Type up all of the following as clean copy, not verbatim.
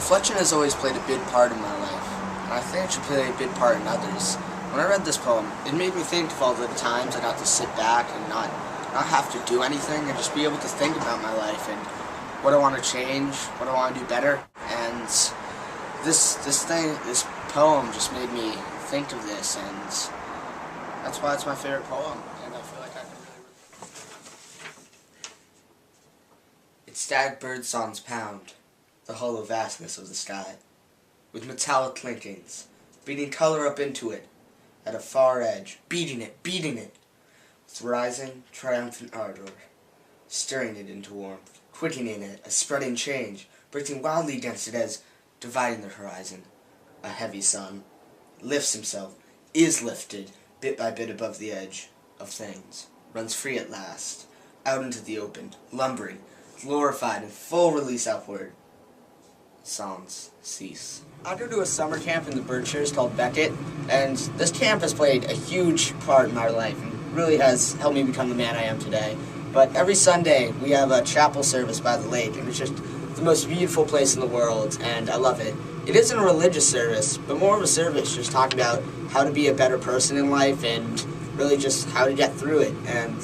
Reflection has always played a big part in my life, and I think it should play a big part in others. When I read this poem, it made me think of all the times I got to sit back and not have to do anything and just be able to think about my life and what I want to change, what I want to do better. And this poem just made me think of this, and that's why it's my favorite poem. And I feel like I can really. Its static bird songs pound the hollow vastness of the sky, with metallic clinkings, beating color up into it at a far edge, beating it, with rising, triumphant ardor, stirring it into warmth, quickening it, a spreading change, breaking wildly against it as, dividing the horizon, a heavy sun lifts himself, is lifted, bit by bit above the edge of things, runs free at last, out into the open, lumbering, glorified in full release upward. Songs cease. I go to a summer camp in the Berkshires called Beckett, and this camp has played a huge part in my life and really has helped me become the man I am today. But every Sunday we have a chapel service by the lake, and it's just the most beautiful place in the world, and I love it. It isn't a religious service, but more of a service just talking about how to be a better person in life and really just how to get through it. And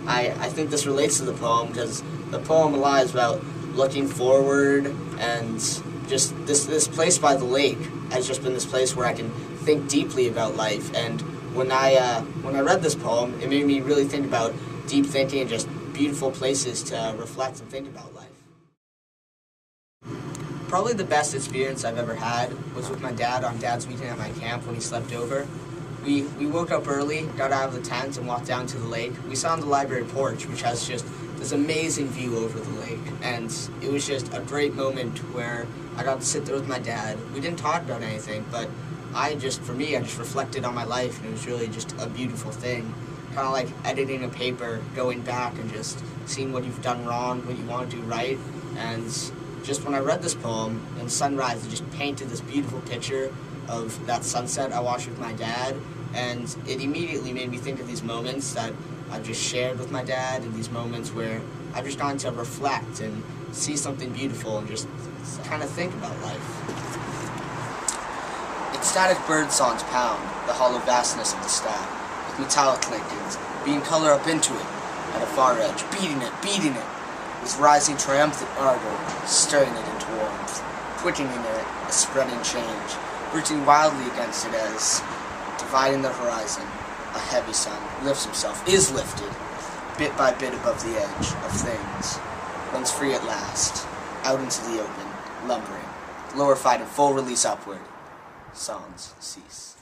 I think this relates to the poem because the poem lies about looking forward, and just this place by the lake has just been this place where I can think deeply about life. And when I read this poem, it made me really think about deep thinking and just beautiful places to reflect and think about life. Probably the best experience I've ever had was with my dad on Dad's weekend at my camp when he slept over. We woke up early, got out of the tent, and walked down to the lake. We sat on the library porch, which has just this amazing view over the lake, and it was just a great moment where I got to sit there with my dad. We didn't talk about anything, but I just reflected on my life, and it was really just a beautiful thing. Kind of like editing a paper, going back and just seeing what you've done wrong, what you want to do right. And just when I read this poem, and sunrise, it just painted this beautiful picture of that sunset I watched with my dad, and it immediately made me think of these moments that I've just shared with my dad, and these moments where I've just gotten to reflect and see something beautiful and just kind of think about life. Its static bird songs pound the hollow vastness of the sky, with metallic clinkings, beating color up into it at a far edge, beating it, with rising triumphant ardor, stirring it into warmth, quickening it, a spreading change, rooting wildly against it as, dividing the horizon, a heavy sun lifts himself, is lifted, bit by bit above the edge of things, runs free at last, out into the open, lumbering, glorified in full release upward. Songs cease.